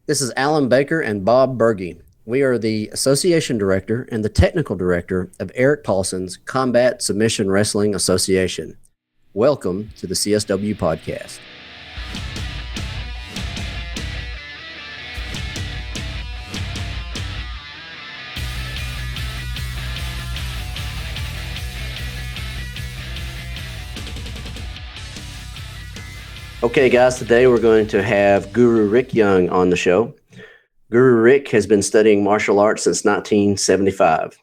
This is Alan Baker and Bob Berge. We are the Association Director and the Technical Director of Erik Paulsen's Combat Submission Wrestling Association. Welcome to the CSW podcast. Okay, guys, today we're going to have Guro Rick Young on the show. Guro Rick has been studying martial arts since 1975.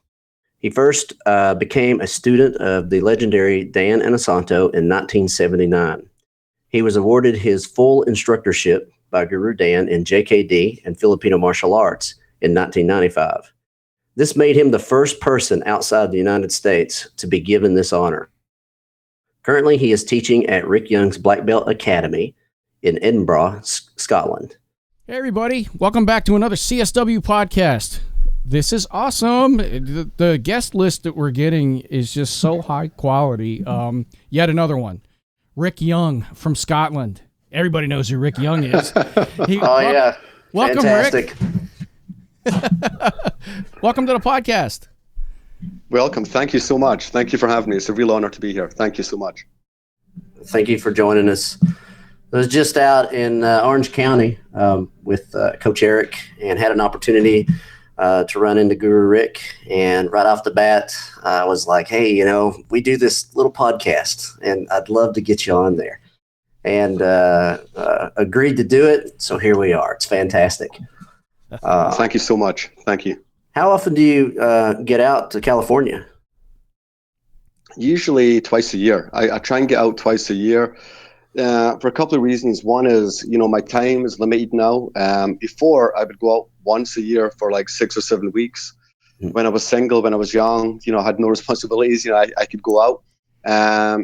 He first became a student of the legendary Dan Inosanto in 1979. He was awarded his full instructorship by Guro Dan in JKD and Filipino martial arts in 1995. This made him the first person outside the United States to be given this honor. Currently, he is teaching at Rick Young's Black Belt Academy in Edinburgh, Scotland. Hey, everybody. Welcome back to another CSW podcast. This is awesome. The guest list that we're getting is just so high quality. Yet another one. Rick Young from Scotland. Everybody knows who Rick Young is. Yeah. Welcome, Fantastic. Rick. Welcome to the podcast. Welcome. Thank you so much. Thank you for having me. It's a real honor to be here. Thank you so much. Thank you for joining us. I was just out in Orange County with Coach Erik and had an opportunity to run into Guro Rick. And right off the bat, I was like, hey, we do this little podcast and I'd love to get you on there. And agreed to do it. So here we are. It's fantastic. Thank you so much. Thank you. How often do you get out to California? Usually twice a year. I try and get out twice a year for a couple of reasons. One is, my time is limited now. Before, I would go out once a year for like 6 or 7 weeks. When I was single, when I was young, I had no responsibilities. I could go out.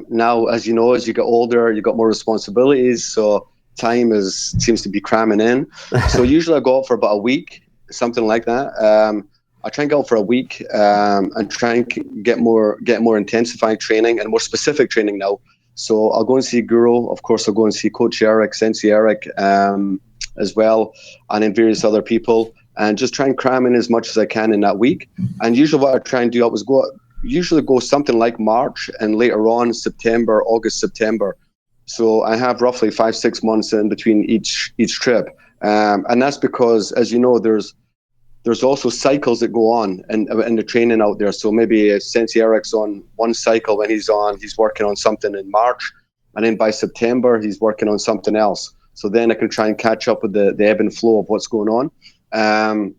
Now, as you know, as you get older, you got more responsibilities. So time seems to be cramming in. So usually I go out for about a week, something like that. I try and go out for a week and try and get more intensified training and more specific training now. So I'll go and see Guro. Of course, I'll go and see Coach Erik, Sensei Erik as well, and then various other people, and just try and cram in as much as I can in that week. And usually what I try and do is go something like March and later on August, September. So I have roughly 5-6 months in between each trip. And that's because, as you know, there's also cycles that go on in the training out there. So maybe Sensei Erik's on one cycle when he's working on something in March, and then by September he's working on something else. So then I can try and catch up with the ebb and flow of what's going on.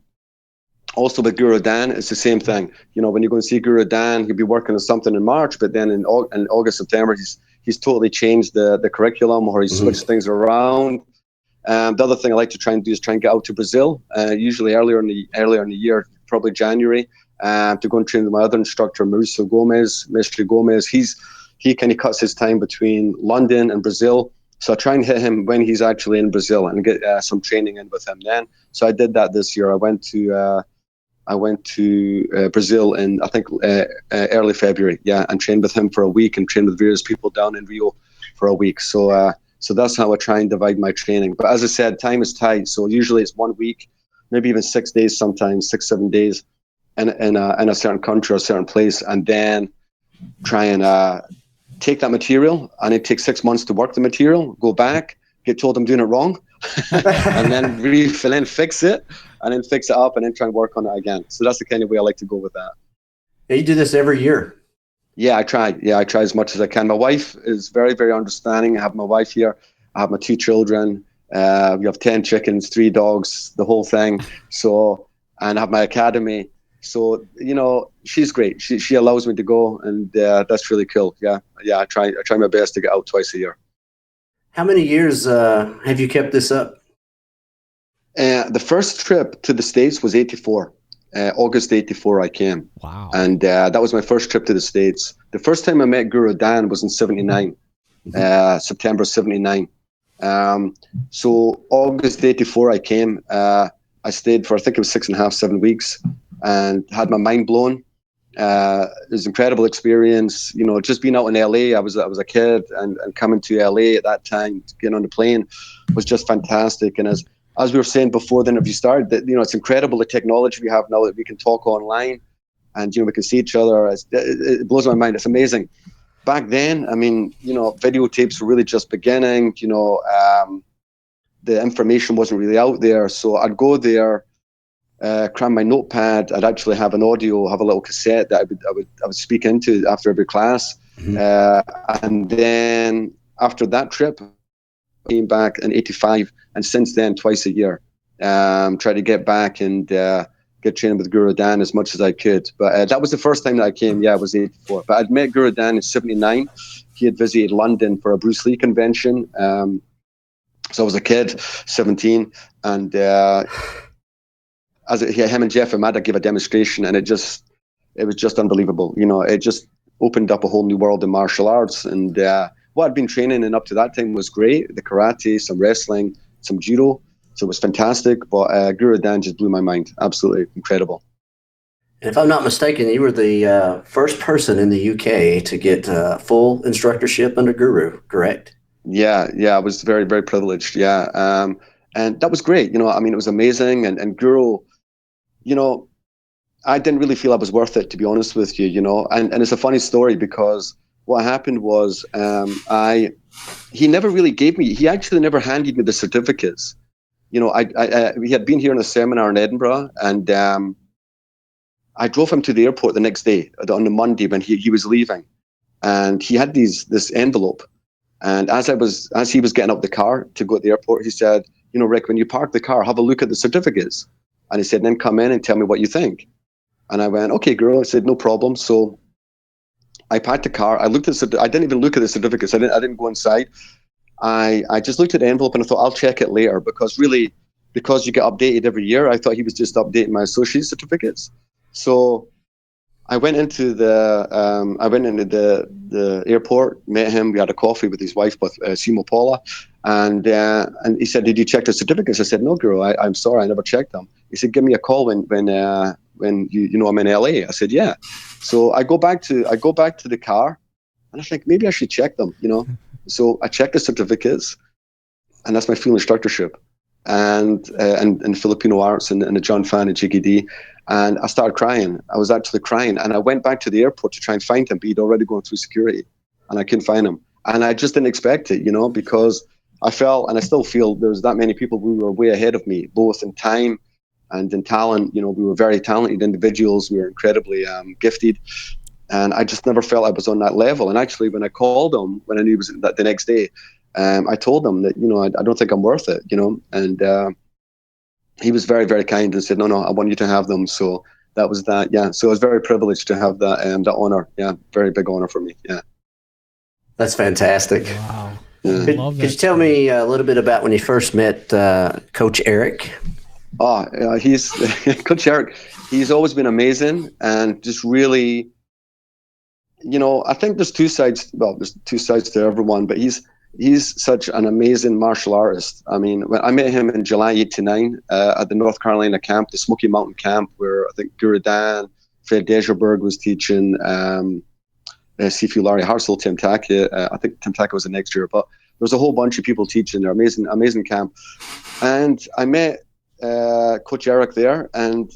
Also with Guro Dan, it's the same thing. When you're going to see Guro Dan, he'll be working on something in March, but then in August, September, he's totally changed the curriculum, or he's switched things around. The other thing I like to try and do is try and get out to Brazil, usually earlier in the year, probably January, to go and train with my other instructor, Mestre Gomez. He kind of cuts his time between London and Brazil. So I try and hit him when he's actually in Brazil and get some training in with him then. So I did that this year. I went to Brazil in, I think, early February, and trained with him for a week and trained with various people down in Rio for a week. So that's how I try and divide my training. But as I said, time is tight. So usually it's 1 week, maybe even 6 days sometimes, 6-7 days in a certain country or a certain place, and then try and take that material, and it takes 6 months to work the material, go back, get told I'm doing it wrong, and then refill in, fix it, and then fix it up, and then try and work on it again. So that's the kind of way I like to go with that. You do this every year? Yeah, I try. I try as much as I can. My wife is very, very understanding. I have my wife here. I have my 2 children. We have 10 chickens, 3 dogs, the whole thing. And I have my academy. So, she's great. She allows me to go, and that's really cool. Yeah. I try my best to get out twice a year. How many years have you kept this up? The first trip to the States was 84. August 84 I came. Wow. And that was my first trip to the States. The first time I met Guro Dan was in 79, September 79. So August 84 I came. I stayed for, I think it was 6.5, 7 weeks, and had my mind blown. It was an incredible experience. Just being out in LA, I was a kid, and coming to LA at that time, getting on the plane was just fantastic. And as we were saying before the interview started, that, you know, it's incredible the technology we have now that we can talk online and, you know, we can see each other. It blows my mind. It's amazing. Back then, I mean, you know, videotapes were really just beginning, you know, the information wasn't really out there. So I'd go there, cram my notepad. I'd actually have an audio, have a little cassette that I would speak into after every class. And then after that trip, I came back in 85, and since then, twice a year, try to get back and get training with Guro Dan as much as I could. But that was the first time that I came. Yeah, it was 84. But I'd met Guro Dan in 79. He had visited London for a Bruce Lee convention. So I was a kid, 17, and him and Jeff Amada gave a demonstration, and it was just unbelievable. You know, it just opened up a whole new world in martial arts. And what I'd been training in up to that time was great. The karate, some wrestling, some judo. So it was fantastic. But Guro Dan just blew my mind. Absolutely incredible. And if I'm not mistaken, you were the first person in the UK to get full instructorship under Guro, correct? Yeah, I was very, very privileged. Yeah. And that was great. You know, I mean, it was amazing. And Guro, you know, I didn't really feel I was worth it, to be honest with you, you know. And it's a funny story because what happened was he never really gave me, he actually never handed me the certificates. You know, we had been here in a seminar in Edinburgh, and I drove him to the airport the next day, on the Monday when he was leaving. And he had this envelope. And as he was getting up the car to go to the airport, he said, you know, Rick, when you park the car, have a look at the certificates. And he said, then come in and tell me what you think. And I went, okay, girl. I said, no problem. So I parked the car. I didn't even look at the certificates. I didn't go inside. I just looked at the envelope and I thought, I'll check it later, because you get updated every year. I thought he was just updating my associate certificates. So I went into the airport, met him. We had a coffee with his wife, Simo Paula, and he said, "Did you check the certificates?" I said, "No, girl. I'm sorry, I never checked them." He said, "Give me a call when you know I'm in LA." I said, "Yeah." So I go back to the car, and I think maybe I should check them, you know. So I checked the certificates, and that's my full instructorship, and Filipino arts and the John Fan and GKD. And I started crying. I was actually crying. And I went back to the airport to try and find him, but he'd already gone through security. And I couldn't find him. And I just didn't expect it, you know, because I felt, and I still feel, there's that many people who were way ahead of me, both in time and in talent. You know, we were very talented individuals. We were incredibly gifted. And I just never felt I was on that level. And actually, when I called him, when I knew it was that the next day, I told him that, you know, I don't think I'm worth it, you know. And he was very, very kind and said, no, I want you to have them. So that was that. Yeah. So I was very privileged to have that honor. Yeah. Very big honor for me. Yeah. That's fantastic. Wow. Yeah. Could you tell me a little bit about when you first met Coach Erik? He's Coach Erik. He's always been amazing and just really, you know, I think there's two sides. Well, there's two sides to everyone, but he's such an amazing martial artist. I mean, when I met him in July '89 at the North Carolina camp, the Smoky Mountain camp, where I think Guro Dan, Fred Degerberg was teaching, Sifu Larry Hartzell, Tim Tackett. I think Tim Tackett was the next year, but there was a whole bunch of people teaching there. Amazing camp. And I met Coach Erik there, and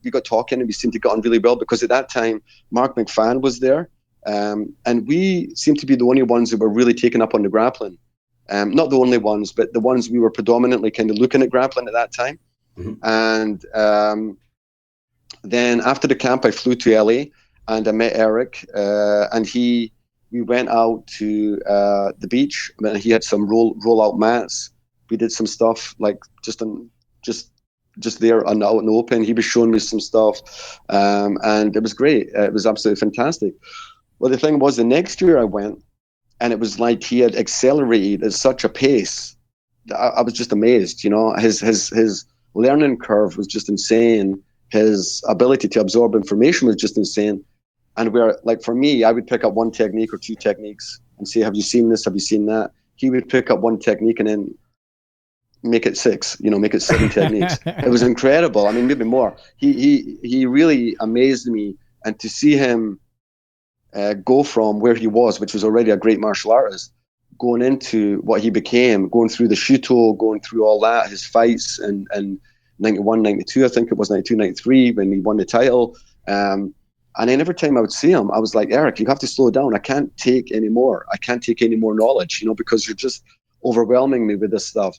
we got talking, and we seemed to get on really well, because at that time, Mark McFadden was there. And we seemed to be the only ones who were really taken up on the grappling. Not the only ones, but the ones we were predominantly kind of looking at grappling at that time. Mm-hmm. And then after the camp, I flew to LA and I met Erik, and we went out to the beach. I mean, he had some roll out mats. We did some stuff like just there out in the open. He was showing me some stuff, and it was great. It was absolutely fantastic. Well, the thing was, the next year I went, and it was like he had accelerated at such a pace. I was just amazed, you know. His learning curve was just insane. His ability to absorb information was just insane. And where, like for me, I would pick up one technique or two techniques and say, have you seen this? Have you seen that? He would pick up one technique and then make it 6, you know, make it 7 techniques. It was incredible. I mean, maybe more. He really amazed me. And to see him go from where he was, which was already a great martial artist, going into what he became, going through the Shuto, going through all that, his fights, and 91, 92, I think it was 92, 93 when he won the title. And then every time I would see him, I was like, Erik, you have to slow down. I can't take any more. I can't take any more knowledge, because you're just overwhelming me with this stuff.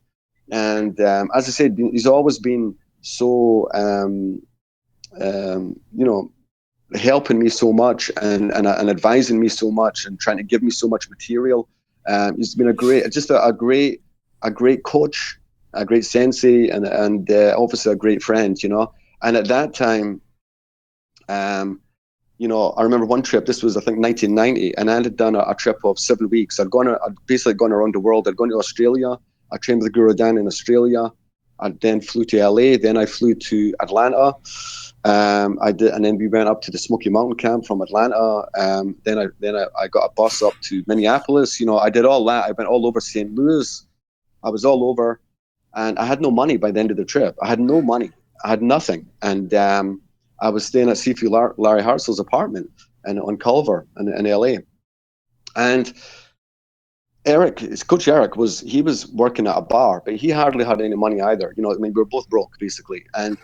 And as I said, he's always been so, helping me so much and advising me so much and trying to give me so much material. He's been a great coach, a great sensei, and obviously a great friend, And at that time, I remember one trip. This was, I think, 1990, and I had done a trip of 7 weeks. I'd basically gone around the world. I'd gone to Australia. I trained with Guro Dan in Australia. I then flew to LA. Then I flew to Atlanta. And then we went up to the Smoky Mountain camp from Atlanta. Then I got a bus up to Minneapolis. I did all that. I went all over St. Louis. I was all over, and I had no money by the end of the trip. I had no money. I had nothing, and I was staying at CFU Larry Hartzell's apartment on Culver in LA. And Coach Erik was working at a bar, but he hardly had any money either. We were both broke basically. And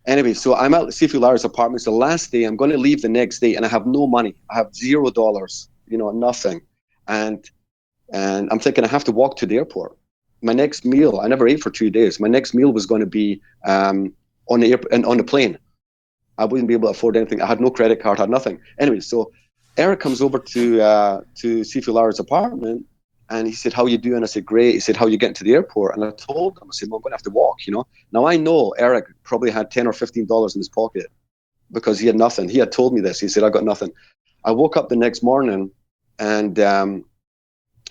anyway, so I'm at CFU Larry's apartment. It's the last day. I'm going to leave the next day, and I have no money. I have $0, nothing. And I'm thinking I have to walk to the airport. My next meal, I never ate for 2 days. My next meal was going to be on the plane. I wouldn't be able to afford anything. I had no credit card, had nothing. Anyway, so Erik comes over to CFU Larry's apartment, and he said, "How you doing?" I said, "Great." He said, "How you getting to the airport?" And I told him, I said, "Well, I'm going to have to walk, Now I know Erik probably had $10 or $15 in his pocket because he had nothing. He had told me this. He said, "I got nothing." I woke up the next morning, and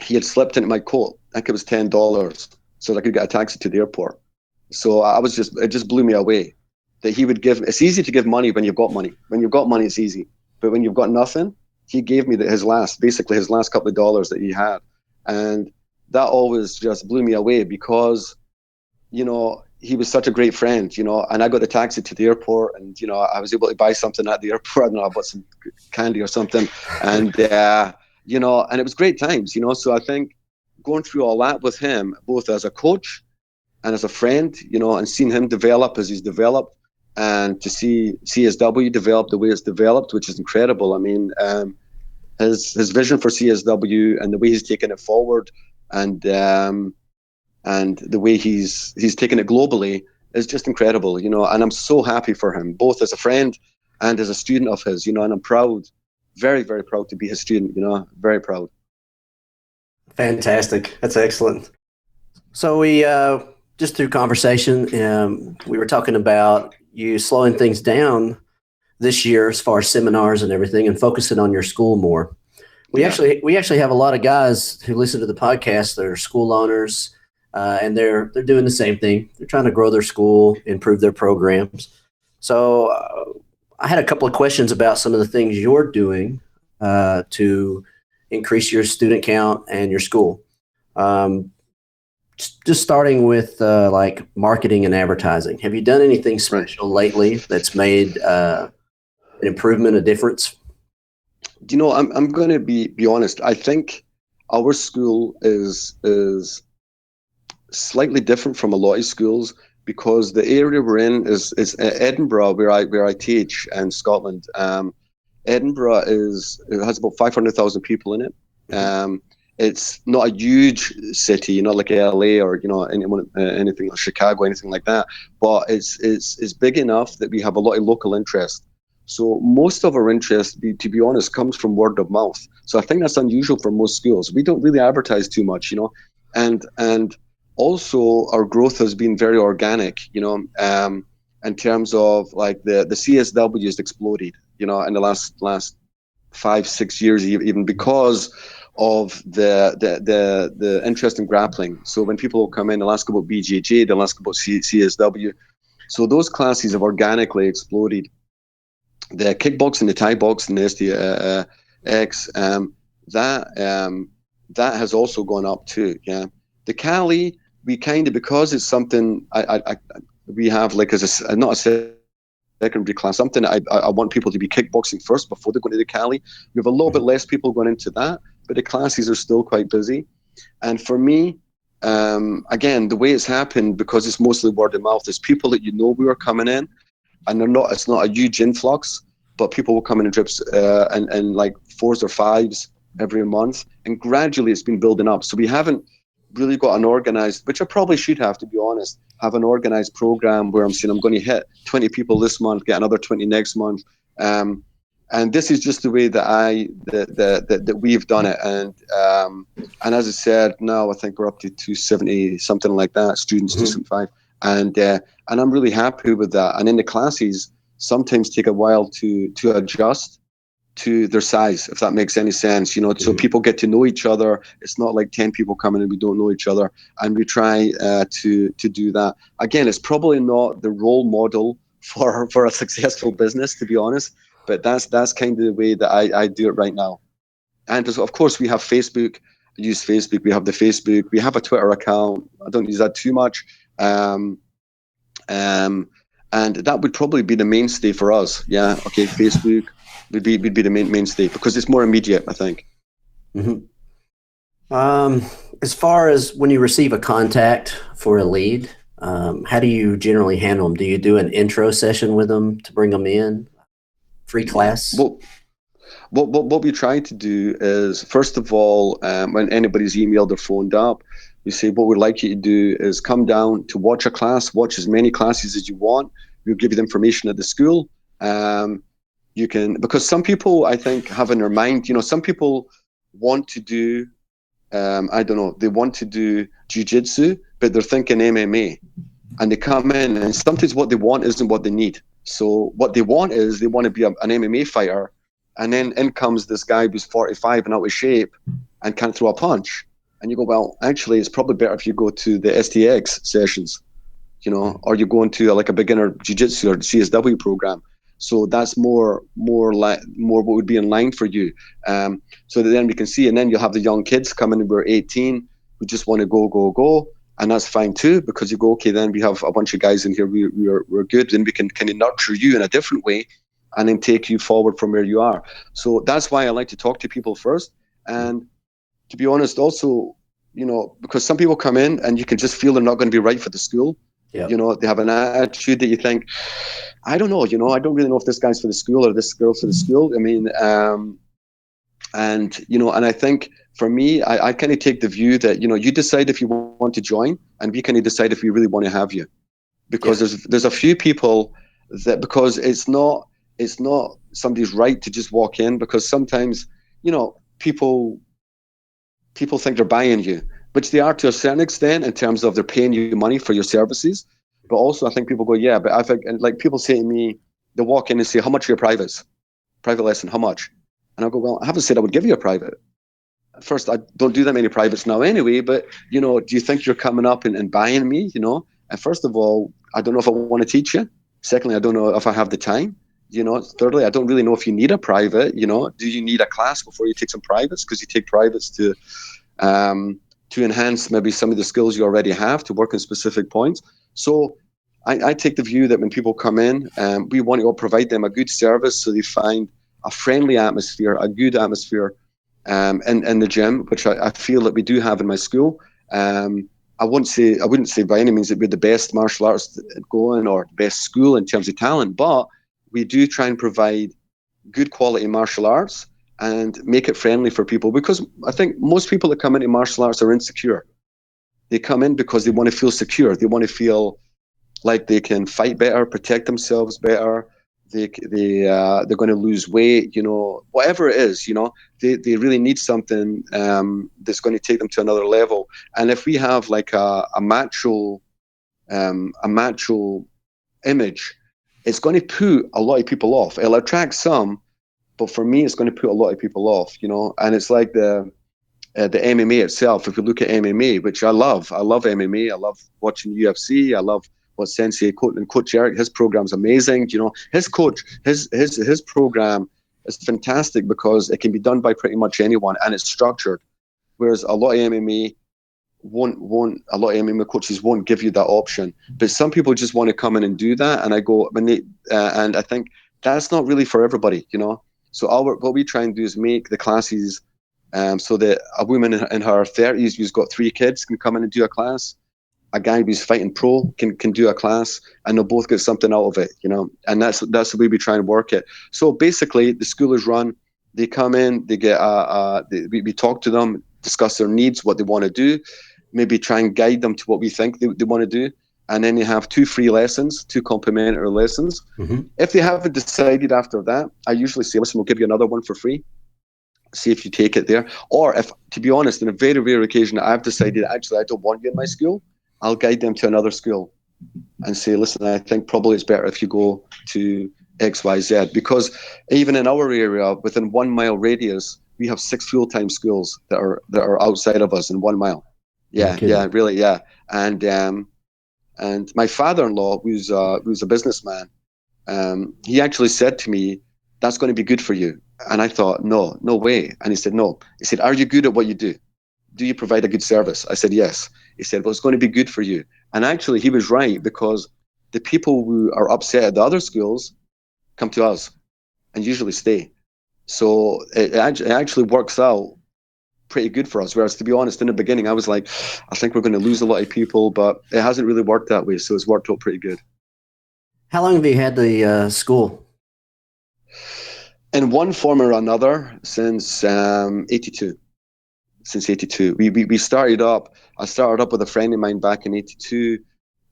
he had slipped into my coat. I think it was $10 so that I could get a taxi to the airport. So it just blew me away that he would give. It's easy to give money when you've got money. When you've got money, it's easy. But when you've got nothing, he gave me his last couple of dollars that he had. And that always just blew me away because, he was such a great friend, and I got the taxi to the airport, and, I was able to buy something at the airport. I don't know, I bought some candy or something. And, and it was great times, So I think going through all that with him, both as a coach and as a friend, and seeing him develop as he's developed, and to see CSW develop the way it's developed, which is incredible. I mean, his vision for CSW and the way he's taken it forward, and the way he's taken it globally is just incredible, And I'm so happy for him, both as a friend and as a student of his, And I'm proud, very, very proud to be his student, Very proud. Fantastic. That's excellent. So we just through conversation, we were talking about you slowing things down this year as far as seminars and everything, and focusing on your school more. We actually have a lot of guys who listen to the podcast that are school owners, and they're doing the same thing. They're trying to grow their school, improve their programs. So I had a couple of questions about some of the things you're doing to increase your student count and your school. Just starting with like marketing and advertising. Have you done anything special lately that's made an improvement, a difference? I'm going to be honest. I think our school is slightly different from a lot of schools because the area we're in is Edinburgh, where I teach, in Scotland. Edinburgh has about 500,000 people in it. It's not a huge city, like LA or anything like Chicago, anything like that. But it's big enough that we have a lot of local interest. So most of our interest, to be honest, comes from word of mouth. So I think that's unusual for most schools. We don't really advertise too much, and also our growth has been very organic, in terms of like the CSW has exploded, in the last 5-6 years, even because of the interest in grappling. So when people come in, they'll ask about BJJ, they'll ask about CSW. So those classes have organically exploded. The kickboxing, the Thai boxing, the STX, that has also gone up too. Yeah, the Cali, we kind of, because it's something we have like as not a secondary class, something I want people to be kickboxing first before they go into the Cali. We have a little bit less people going into that, but the classes are still quite busy. And for me, again, the way it's happened, because it's mostly word of mouth, is people that we were coming in, and it's not a huge influx, but people will come in drips and like 4s or 5s every month, and gradually it's been building up. So we haven't really got an organized, which I probably should have, to be honest, have an organized program where I'm saying I'm going to hit 20 people this month, get another 20 next month. And this is just the way that we've done it. And as I said, now I think we're up to 270, something like that, students, 275. And I'm really happy with that. And in the classes, sometimes take a while to adjust to their size, if that makes any sense, so people get to know each other. It's not like 10 people coming and we don't know each other, and we try to do that. Again, it's probably not the role model for a successful business, to be honest, but that's kind of the way that I do it right now. And of course we have Facebook. I use Facebook. We have the Facebook. We have a Twitter account. I don't use that too much. And that would probably be the mainstay for us. Yeah. Okay. Facebook would be the mainstay, because it's more immediate, I think. As far as when you receive a contact for a lead, how do you generally handle them? Do you do an intro session with them to bring them in? Free class? Well, what we try to do is, first of all, when anybody's emailed or phoned up, we say, what we'd like you to do is come down to watch a class, watch as many classes as you want. We'll give you the information at the school. You can, because some people, I think, have in their mind, some people want to do, I don't know, they want to do jiu-jitsu, but they're thinking MMA. And they come in, and sometimes what they want isn't what they need. So what they want is, they want to be an MMA fighter, and then in comes this guy who's 45 and out of shape and can't throw a punch. And you go, well, actually, it's probably better if you go to the STX sessions, or you go into like a beginner jiu-jitsu or CSW program. So that's more what would be in line for you. So that then we can see, and then you'll have the young kids coming in who are 18 who just want to go. And that's fine too, because you go, okay, then we have a bunch of guys in here, we're good, and we can kind of nurture you in a different way and then take you forward from where you are. So that's why I like to talk to people first. And to be honest, also, because some people come in and you can just feel they're not going to be right for the school. Yep. They have an attitude that you think, I don't know, I don't really know if this guy's for the school or this girl's for the school. I mean, and I think for me, I kind of take the view that, you decide if you want to join, and we kind of decide if we really want to have you. Because there's a few people that, because it's not somebody's right to just walk in, because sometimes, people think they're buying you, which they are to a certain extent in terms of they're paying you money for your services. But also I think people go, yeah, but I think, and like people say to me, they walk in and say, how much are your private lesson? How much? And I go, well, I haven't said I would give you a private. First, I don't do that many privates now anyway, but, do you think you're coming up and buying me, And first of all, I don't know if I want to teach you. Secondly, I don't know if I have the time. Thirdly, I don't really know if you need a private. Do you need a class before you take some privates? Because you take privates to enhance maybe some of the skills you already have, to work on specific points. So I take the view that when people come in, we want to provide them a good service, so they find a friendly atmosphere, a good atmosphere in the gym, which I feel that we do have in my school. I wouldn't say by any means that we're the best martial arts going or the best school in terms of talent, but we do try and provide good quality martial arts and make it friendly for people, because I think most people that come into martial arts are insecure. They come in because they want to feel secure. They want to feel like they can fight better, protect themselves better. They're going to lose weight, whatever it is, they really need something that's going to take them to another level. And if we have like a macho image, it's going to put a lot of people off. It'll attract some, but for me, it's going to put a lot of people off, And it's like the MMA itself. If you look at MMA, which I love MMA. I love watching UFC. I love what Sensei Coach Erik, his program's amazing. His program is fantastic because it can be done by pretty much anyone, and it's structured. Whereas a lot of MMA coaches won't give you that option. But some people just want to come in and do that, and and I think that's not really for everybody. So what we try and do is make the classes So that a woman in her 30s who's got 3 kids can come in and do a class. A guy who's fighting pro can do a class, and they'll both get something out of it, And that's the way we try and work it. So basically, the school is run. They come in, they get we talk to them, discuss their needs, what they want to do, maybe try and guide them to what we think they want to do, and then you have 2 free lessons, 2 complimentary lessons. Mm-hmm. If they haven't decided after that, I usually say, listen, we'll give you another one for free. See if you take it there. Or if, to be honest, in a very rare occasion, I've decided, actually, I don't want you in my school, I'll guide them to another school and say, listen, I think probably it's better if you go to XYZ. Because even in our area, within 1 mile radius, we have 6 full-time schools that are outside of us in 1 mile. Yeah, Okay. yeah, really, yeah. And my father-in-law, who's a businessman, he actually said to me, that's going to be good for you. And I thought, no way. And he said, no. He said, are you good at what you do? Do you provide a good service? I said, yes. He said, well, it's going to be good for you. And actually, he was right, because the people who are upset at the other schools come to us and usually stay. So it actually works out pretty good for us. Whereas, to be honest, in the beginning, I was like, I think we're going to lose a lot of people, but it hasn't really worked that way. So it's worked out pretty good. How long have you had the school? In one form or another since 82. Since 82. We started up, I started up with a friend of mine back in 82.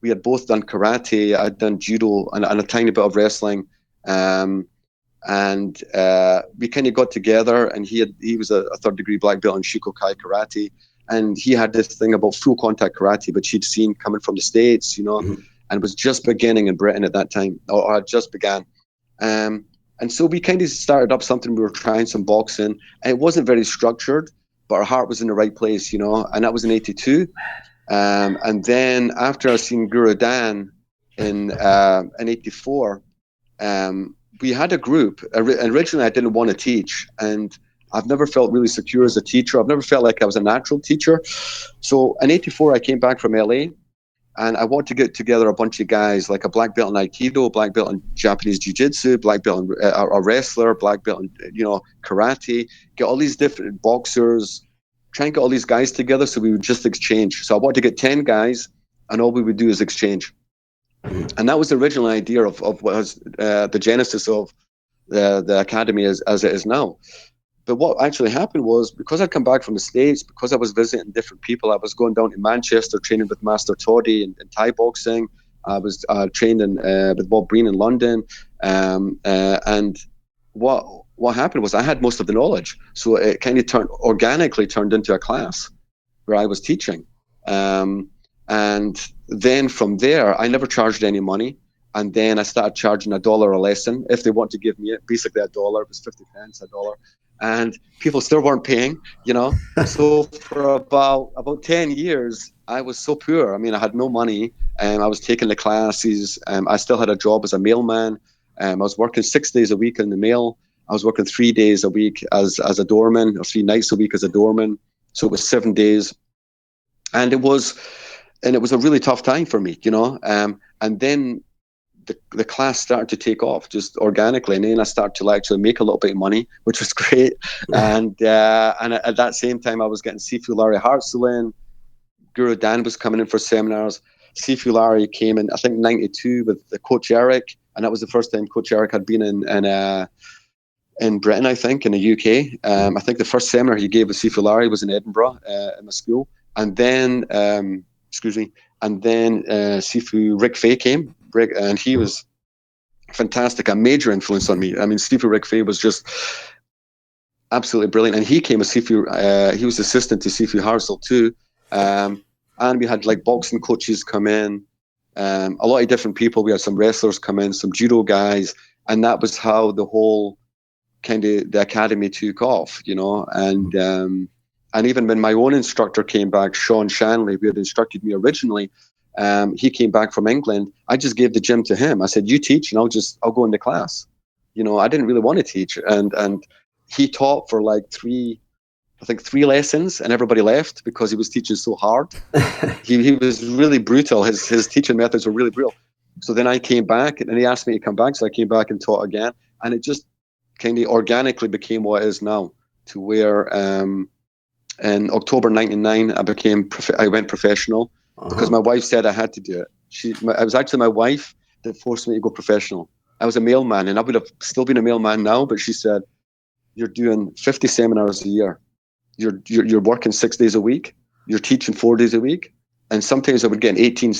We had both done karate, I'd done judo and a tiny bit of wrestling. And we kind of got together, and he was a 3rd degree black belt in Shukokai karate. And he had this thing about full contact karate, which he'd seen coming from the States, Mm-hmm. and was just beginning in Britain at that time, or had just began. And so we kind of started up something. We were trying some boxing, and it wasn't very structured, but our heart was in the right place, and that was in 82. And then after I seen Guro Dan in 84, we had a group. Originally, I didn't want to teach, and I've never felt really secure as a teacher. I've never felt like I was a natural teacher. So in 84, I came back from LA, and I wanted to get together a bunch of guys, like a black belt in Aikido, black belt in Japanese Jiu-Jitsu, black belt in a wrestler, black belt in karate, get all these different boxers, try and get all these guys together so we would just exchange. So I wanted to get 10 guys, and all we would do is exchange. And that was the original idea of what was the genesis of the academy as it is now. But what actually happened was, because I'd come back from the States, because I was visiting different people, I was going down to Manchester training with Master Toddy in Thai boxing. I was trained with Bob Breen in London. And what happened was I had most of the knowledge. So it kind of organically turned into a class where I was teaching. And then from there, I never charged any money. And then I started charging $1 a lesson. If they want to give me it, basically $1, it was 50 pence, $1. And people still weren't paying, So for about 10 years, I was so poor. I mean, I had no money. I was taking the classes. I still had a job as a mailman. I was working 6 days a week in the mail. I was working 3 days a week as a doorman, or 3 nights a week as a doorman. So it was 7 days. And it was a really tough time for me, And then the class started to take off just organically, and then I started to actually make a little bit of money, which was great. And at that same time, I was getting Sifu Larry Hartzell in. Guro Dan was coming in for seminars. Sifu Larry came in, I think, 92 with the Coach Erik, and that was the first time Coach Erik had been in Britain, I think, in the UK. I think the first seminar he gave with Sifu Larry was in Edinburgh in my school, and then Sifu Rick Fay came. And he was fantastic, a major influence on me. I mean, Sifu Rick Fay was just absolutely brilliant. And he came as Sifu, he was assistant to Sifu Hartzell too. And we had like boxing coaches come in, a lot of different people. We had some wrestlers come in, some judo guys. And that was how the whole kind of the academy took off, And even when my own instructor came back, Sean Shanley, who had instructed me originally, he came back from England. I just gave the gym to him. I said, you teach and I'll go into class. I didn't really want to teach. And he taught for like 3 lessons, and everybody left because he was teaching so hard. He was really brutal. His teaching methods were really brutal. So then I came back, and he asked me to come back. So I came back and taught again. And it just kind of organically became what it is now. to where in October '99 I went professional because my wife said I had to do it. It was actually my wife that forced me to go professional. I was a mailman, and I would have still been a mailman now, but she said, "You're doing 50 seminars a year. You're working 6 days a week. You're teaching 4 days a week." And sometimes I would get 18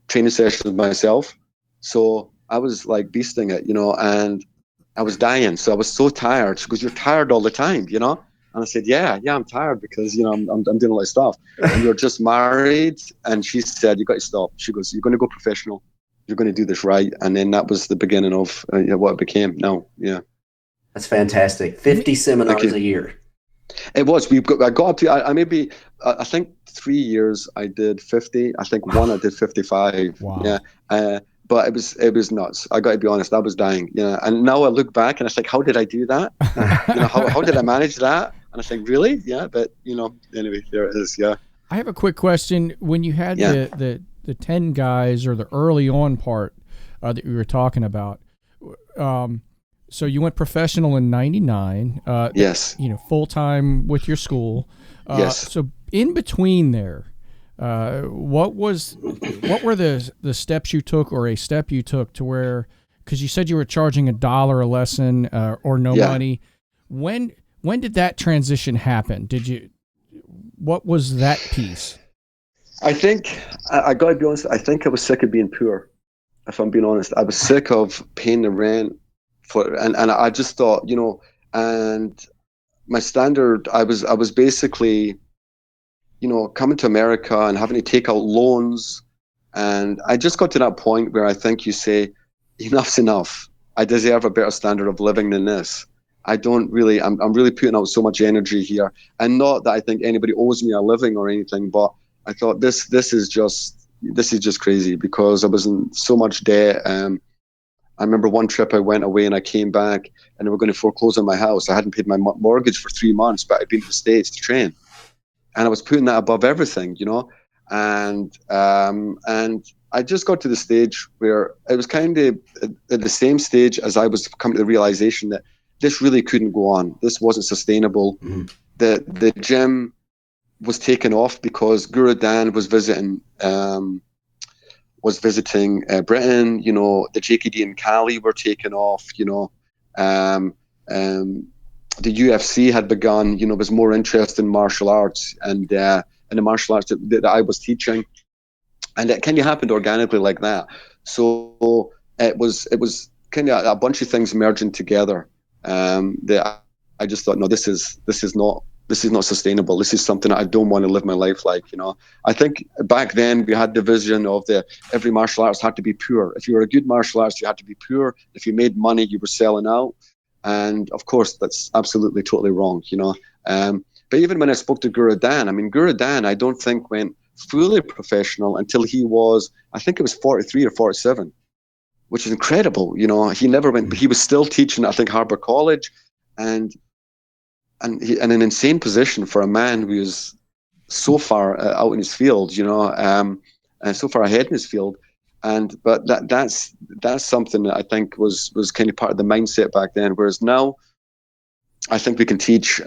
training sessions myself. So I was like beasting it, and I was dying. So I was so tired. She goes, "You're tired all the time, And I said, yeah, I'm tired because, I'm doing a lot of stuff. And you're just married. And she said, "You got to stop." She goes, "You're going to go professional. You're going to do this right." And then that was the beginning of what it became now. Yeah. That's fantastic. 50 seminars a year. It was. I got up to. I think 3 years I did 50. I think one I did 55. Wow. Yeah. But it was nuts. I got to be honest. I was dying. Yeah. And now I look back and I think, how did I do that? How did I manage that? And I think, really? Yeah. But anyway, there it is. Yeah. I have a quick question. When you had the 10 guys, or the early on part that you were talking about, so you went professional in '99. Yes. Full time with your school. Yes. So in between there, what were the steps you took, or a step you took to where, because you said you were charging $1 a lesson or no money. When did that transition happen? What was that piece? I think I got to be honest. I think I was sick of being poor. If I'm being honest, I was sick of paying the rent. And I just thought, and my standard, I was basically, coming to America and having to take out loans. And I just got to that point where I think you say, enough's enough. I deserve a better standard of living than this. I'm really putting out so much energy here. And not that I think anybody owes me a living or anything, but I thought this is just crazy because I was in so much debt. I remember one trip I went away and I came back and they were going to foreclose on my house. I hadn't paid my mortgage for 3 months, but I'd been to the States to train. And I was putting that above everything, And I just got to the stage where it was kind of at the same stage as I was coming to the realization that this really couldn't go on. This wasn't sustainable. Mm-hmm. The gym was taken off because Guro Dan was visiting Britain, the JKD and Cali were taken off, the UFC had begun, was more interested in martial arts and the martial arts that I was teaching. And it kind of happened organically like that. So it was kind of a bunch of things merging together that I just thought, no, this is not sustainable. This is something I don't want to live my life like, I think back then we had the vision of every martial arts had to be pure. If you were a good martial artist, you had to be pure. If you made money, you were selling out. And of course, that's absolutely totally wrong, But even when I spoke to Guro Dan, Guro Dan, I don't think went fully professional until he was, I think it was 43 or 47, which is incredible. He never went, but he was still teaching, I think, Harvard College, and he, in an insane position for a man who is so far out in his field, and so far ahead in his field. But that's something that I think was kind of part of the mindset back then. Whereas now, I think we can teach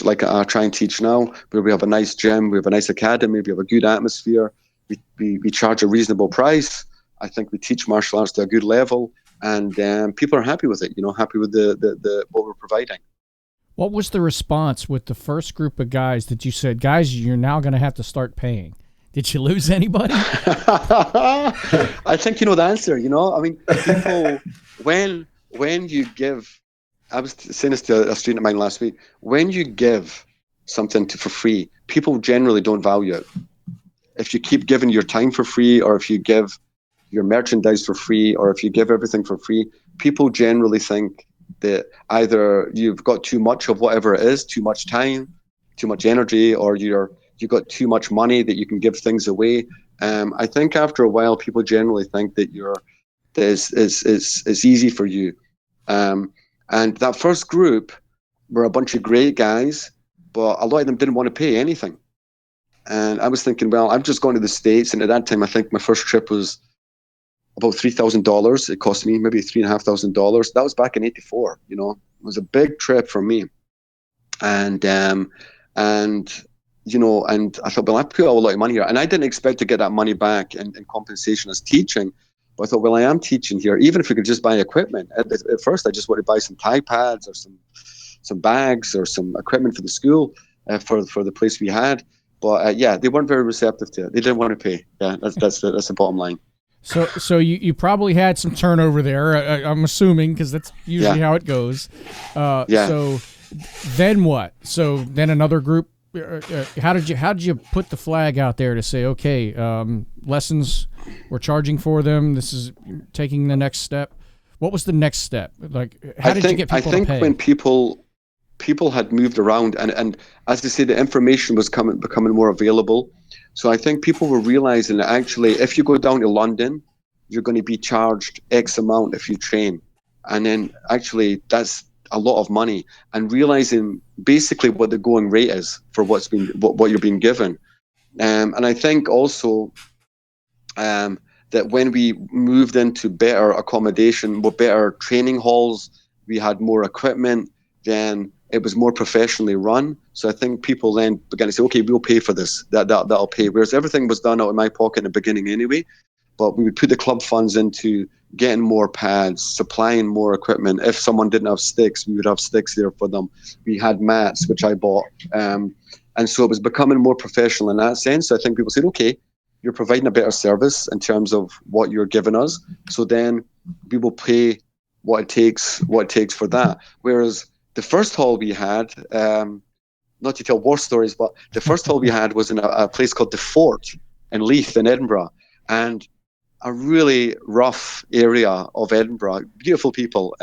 like I try and teach now, where we have a nice gym, we have a nice academy, we have a good atmosphere, we charge a reasonable price. I think we teach martial arts to a good level, and people are happy with it. Happy with the what we're providing. What was the response with the first group of guys that you said, guys, you're now going to have to start paying? Did you lose anybody? I think you know the answer, people, when you give, I was saying this to a student of mine last week, when you give something for free, people generally don't value it. If you keep giving your time for free, or if you give your merchandise for free, or if you give everything for free, people generally think that either you've got too much of whatever it is, too much time, too much energy, or you've got too much money that you can give things away. I think after a while, people generally think that it's easy for you. And that first group were a bunch of great guys, but a lot of them didn't want to pay anything. And I was thinking, well, I'm just going to the States. And at that time, I think my first trip was about $3,000. It cost me maybe $3,500. That was back in '84. It was a big trip for me. and you know, and I thought, well, I put a lot of money here, and I didn't expect to get that money back in compensation as teaching. But I thought, well, I am teaching here, even if we could just buy equipment. At first, I just wanted to buy some Tide pads or some bags or some equipment for the school, for the place we had. But yeah, they weren't very receptive to it. They didn't want to pay. Yeah, that's the bottom line. So you probably had some turnover there. I'm assuming, because that's usually how it goes. Yeah. So then what? So then another group. How did you put the flag out there to say, okay, lessons, we're charging for them, this is taking the next step? What was the next step? Like, how did you get people to pay? I think when people had moved around, and as they say, the information was becoming more available. So I think people were realizing that actually, if you go down to London, you're going to be charged X amount if you train, and then actually that's a lot of money, and realizing basically what the going rate is for what you're being given. And I think also that when we moved into better accommodation, with better training halls, we had more equipment, then it was more professionally run. So I think people then began to say, okay, we'll pay for this, that'll pay. Whereas everything was done out of my pocket in the beginning anyway. But we would put the club funds into getting more pads, supplying more equipment. If someone didn't have sticks, we would have sticks there for them. We had mats, which I bought. And so it was becoming more professional in that sense. So I think people said, okay, you're providing a better service in terms of what you're giving us. So then we will pay what it takes for that. Whereas the first hall we had, not to tell war stories, but the first hall we had was in a place called the Fort in Leith in Edinburgh. And a really rough area of Edinburgh, beautiful people,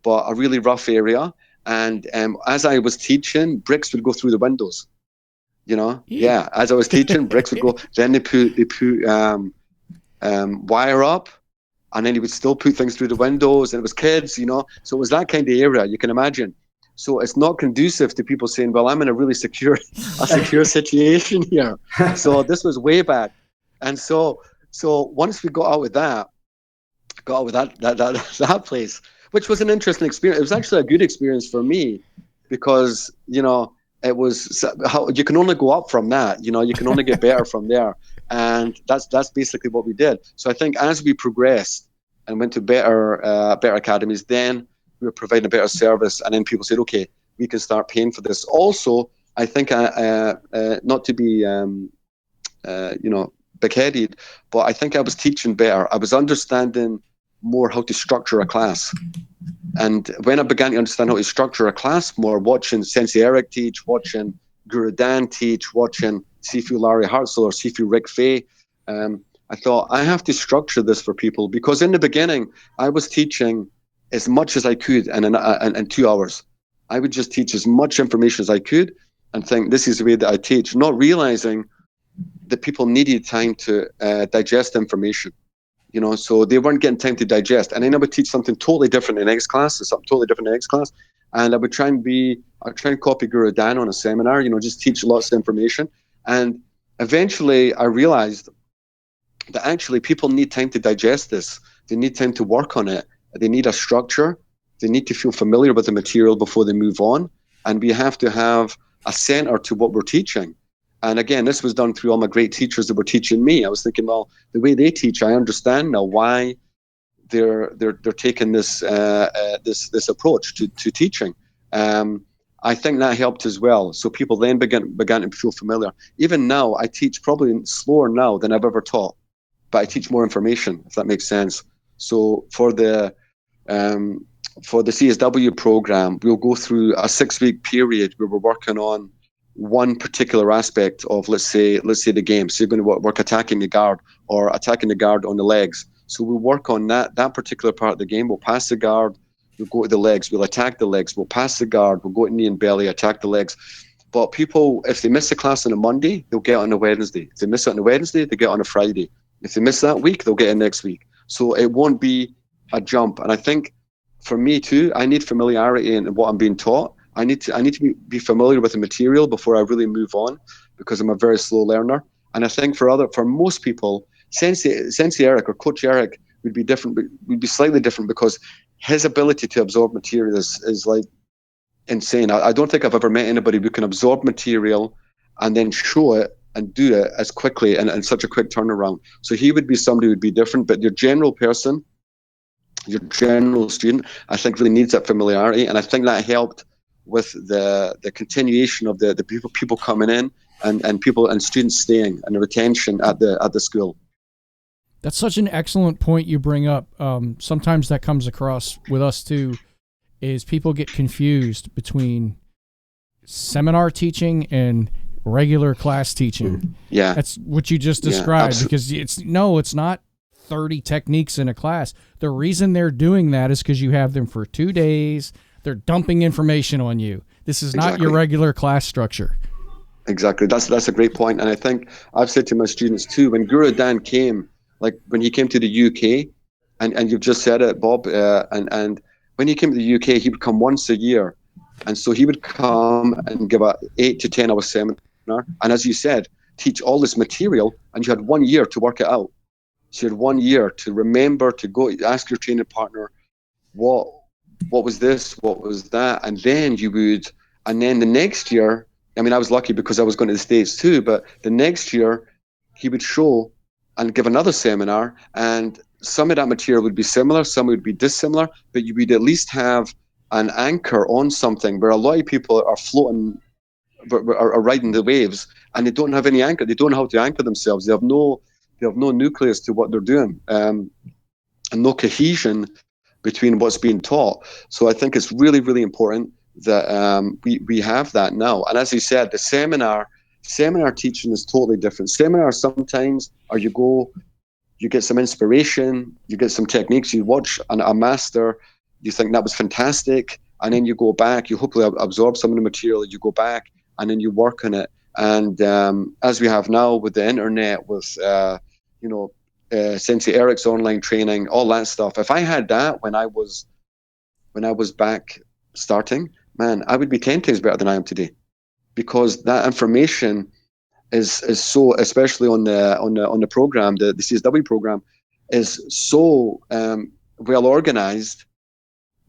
but a really rough area. And as I was teaching, bricks would go through the windows. You know, yeah. As I was teaching, bricks would go. Then they put wire up, and then he would still put things through the windows. And it was kids, you know. So it was that kind of area, you can imagine. So it's not conducive to people saying, "Well, I'm in a really secure situation here." So this was way back, and so once we got out with that place, which was an interesting experience. It was actually a good experience for me, because, you know, it was how you can only go up from that. You know, you can only get better from there, and that's basically what we did. So I think as we progressed and went to better academies, then we were providing a better service, and then people said, okay, we can start paying for this. Also, I think not to be big-headed, but I think I was teaching better. I was understanding more how to structure a class. And when I began to understand how to structure a class more, watching Sensei Erik teach, watching Guro Dan teach, watching Sifu Larry Hartzell or Sifu Rick Fay, I thought, I have to structure this for people, because in the beginning, I was teaching as much as I could in 2 hours. I would just teach as much information as I could and think this is the way that I teach, not realizing that people needed time to digest information. You know, so they weren't getting time to digest. And then I would teach something totally different in next class, and something totally different in next class. And I would try and copy Guro Dan on a seminar, you know, just teach lots of information. And eventually I realized that actually people need time to digest this. They need time to work on it. They need a structure. They need to feel familiar with the material before they move on. And we have to have a center to what we're teaching. And again, this was done through all my great teachers that were teaching me. I was thinking, well, the way they teach, I understand now why they're taking this approach to teaching. I think that helped as well. So people then began to feel familiar. Even now, I teach probably slower now than I've ever taught, but I teach more information, if that makes sense. So for the CSW program, we'll go through a 6-week period where we're working on one particular aspect of, let's say the game. So you're going to work attacking the guard or attacking the guard on the legs. So we'll work on that particular part of the game. We'll pass the guard, we'll go to the legs, we'll attack the legs, we'll pass the guard, we'll go to knee and belly, attack the legs. But people, if they miss the class on a Monday, they'll get on a Wednesday. If they miss it on a Wednesday, they get on a Friday. If they miss that week, they'll get it next week. So it won't be a jump. And I think for me too, I need familiarity in what I'm being taught. I need to be familiar with the material before I really move on, because I'm a very slow learner. And I think for most people, Sensei Erik or Coach Erik would be different, would be slightly different, because his ability to absorb material is like insane. I don't think I've ever met anybody who can absorb material and then show it and do it as quickly and such a quick turnaround. So he would be somebody who would be different, but your general person, your general student, I think really needs that familiarity. And I think that helped with the continuation of the people coming in and people and students staying and the retention at the school. That's such an excellent point you bring up. Sometimes that comes across with us too, is people get confused between seminar teaching and regular class teaching. Yeah. That's what you just described, because it's not 30 techniques in a class. The reason they're doing that is because you have them for 2 days. They're dumping information on you. This is not your regular class structure. Exactly. That's a great point. And I think I've said to my students too, when Guro Dan came, like when he came to the UK, and you've just said it, Bob, and when he came to the UK, he would come once a year. And so he would come and give a 8 to 10 hour seminar. And as you said, teach all this material, and you had 1 year to work it out. So you had 1 year to remember, to go ask your training partner, what was this, what was that? And then the next year, I mean, I was lucky because I was going to the States too, but the next year he would show and give another seminar, and some of that material would be similar, some would be dissimilar, but you would at least have an anchor on something, where a lot of people are floating, are riding the waves, and they don't have any anchor. They don't know how to anchor themselves. They have no nucleus to what they're doing, and no cohesion between what's being taught. So I think it's really, really important that we have that now. And as you said, the seminar teaching is totally different. Seminars sometimes are you get some inspiration, you get some techniques, you watch a master, you think that was fantastic, and then you go back, you hopefully absorb some of the material, you go back and then you work on it. And as we have now with the internet, with Sensei Erik's online training, all that stuff, if I had that when I was back starting, man, I would be 10 times better than I am today, because that information is so, especially on the program, the CSW program, is so well organized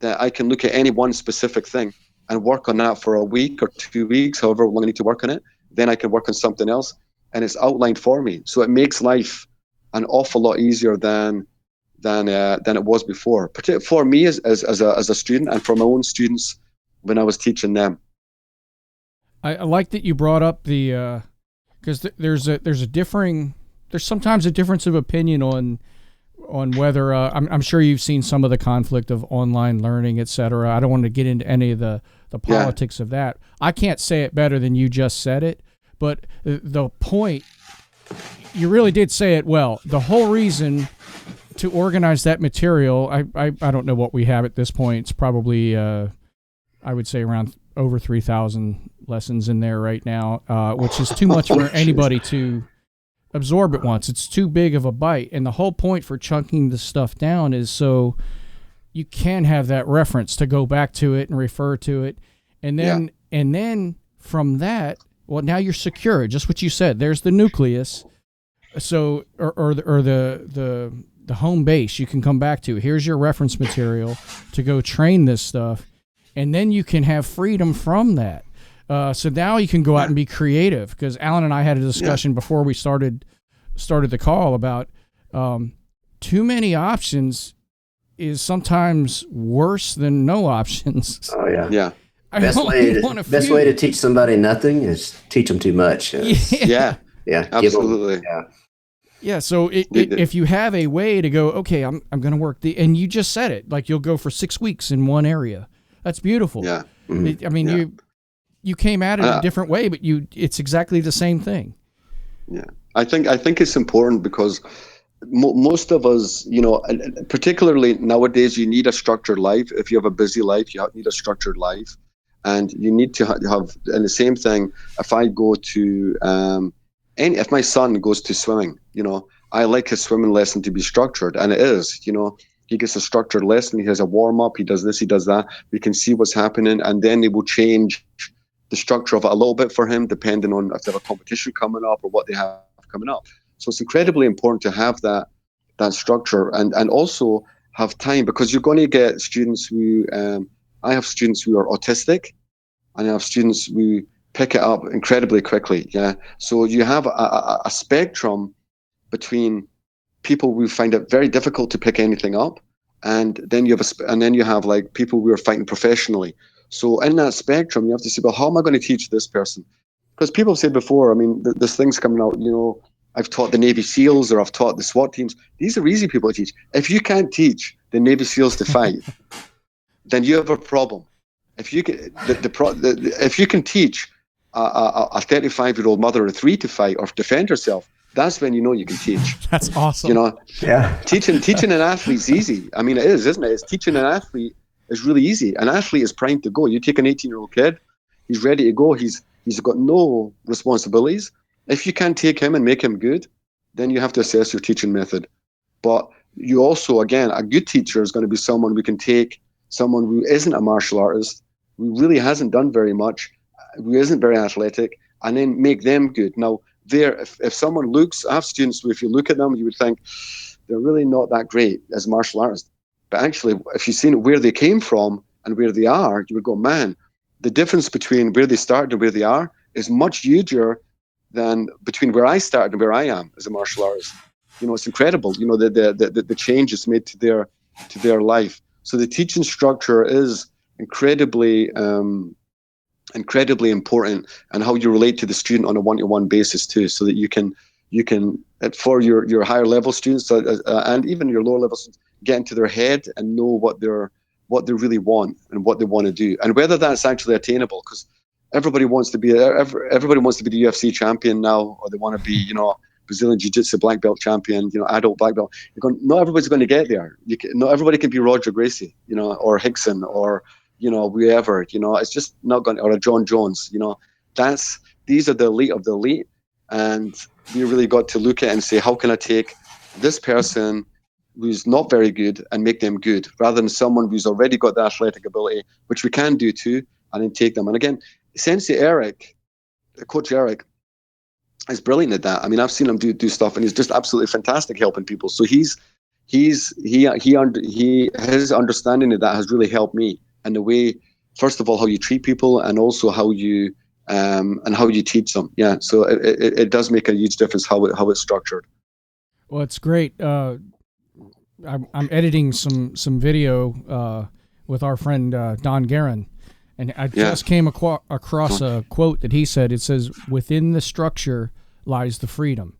that I can look at any one specific thing and work on that for a week or 2 weeks, however long I need to work on it. Then I can work on something else, and it's outlined for me. So it makes life an awful lot easier than it was before. Particularly for me as a student, and for my own students when I was teaching them. I like that you brought up the because there's sometimes a difference of opinion on whether I'm sure you've seen some of the conflict of online learning, etc. I don't want to get into any of the politics of that. I can't say it better than you just said it, but the point, you really did say it well. The whole reason to organize that material, I don't know what we have at this point. It's probably I would say around over 3,000 lessons in there right now, which is too much for anybody to absorb at once. It's too big of a bite. And the whole point for chunking the stuff down is so you can have that reference to go back to it and refer to it. And then from that, well, now you're secure. Just what you said. There's the nucleus. So, or the home base you can come back to. Here's your reference material to go train this stuff. And then you can have freedom from that. So now you can go out and be creative, because Alan and I had a discussion before we started the call about too many options is sometimes worse than no options. Oh yeah. Yeah. Best way to teach somebody nothing is teach them too much. Yeah. Absolutely. Yeah. So if you have a way to go, okay, I'm going to work and you just said it, like you'll go for 6 weeks in one area. That's beautiful. Yeah. Mm-hmm. I mean, you came at it a different way, but it's exactly the same thing. Yeah. I think it's important because most of us, particularly nowadays, you need a structured life. If you have a busy life, you need a structured life, and you need to have. And the same thing, if I go to if my son goes to swimming, I like his swimming lesson to be structured, and it is. He gets a structured lesson. He has a warm up. He does this. He does that. We can see what's happening, and then they will change the structure of it a little bit for him, depending on if they have a competition coming up or what they have coming up. So it's incredibly important to have that structure and also have time, because you're going to get students who I have students who are autistic, and you have students who pick it up incredibly quickly. Yeah. So you have a spectrum between people who find it very difficult to pick anything up, and then you have like people who are fighting professionally. So in that spectrum, you have to say, well, how am I going to teach this person? Because people have said before, I mean, there's things coming out, I've taught the Navy SEALs or I've taught the SWAT teams. These are easy people to teach. If you can't teach the Navy SEALs to fight, then you have a problem. If you can, if you can teach a 35-year-old mother of 3 to fight or defend herself, that's when you know you can teach. That's awesome. Yeah. Teaching an athlete's easy. I mean, it is, isn't it? It's teaching an athlete is really easy. An athlete is primed to go. You take an 18-year-old kid, he's ready to go. He's got no responsibilities. If you can't take him and make him good, then you have to assess your teaching method. But you also, again, a good teacher is going to be someone we can take, someone who isn't a martial artist, who really hasn't done very much, who isn't very athletic, and then make them good. Now, if someone looks, I have students who, if you look at them, you would think they're really not that great as martial artists. But actually, if you've seen where they came from and where they are, you would go, man, the difference between where they started and where they are is much huger than between where I started and where I am as a martial artist. It's incredible. The changes made to their life. So the teaching structure is incredibly important, and how you relate to the student on a one-to-one basis too, so that you can for your higher level students and even your lower level students, get into their head and know what they really want and what they want to do, and whether that's actually attainable. Because everybody wants to be the UFC champion now, or they want to be Brazilian Jiu-Jitsu black belt champion, adult black belt. Not everybody's going to get there. Not everybody can be Roger Gracie, or Hickson, or whoever. It's just not going. Or a John Jones. These are the elite of the elite, and we really got to look at it and say, how can I take this person who's not very good and make them good, rather than someone who's already got the athletic ability, which we can do too, and then take them. And again, Sensei Erik, Coach Erik, is brilliant at that. I mean, I've seen him do stuff, and he's just absolutely fantastic helping people. So his understanding of that has really helped me, and the way, first of all, how you treat people, and also how you teach them. Yeah, so it does make a huge difference how it's structured. Well, it's great. I'm editing some video with our friend Don Guerin, and I just came across a quote that he said. It says, "Within the structure lies the freedom."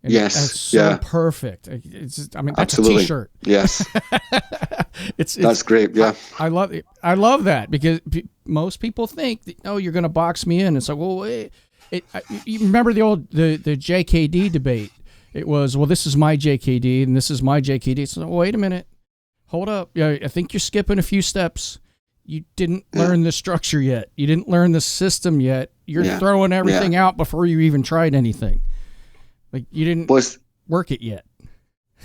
And yes, that's so perfect. That's absolutely a T-shirt. Yes, that's great. Yeah, I love it. I love that, because most people think that, oh, you're going to box me in. It's like, well, you remember the old the JKD debate? It was, well, this is my JKD and this is my JKD. So wait a minute, hold up. Yeah, I think you're skipping a few steps. You didn't learn the structure yet. You didn't learn the system yet. You're throwing everything out before you even tried anything. Like, you didn't work it yet.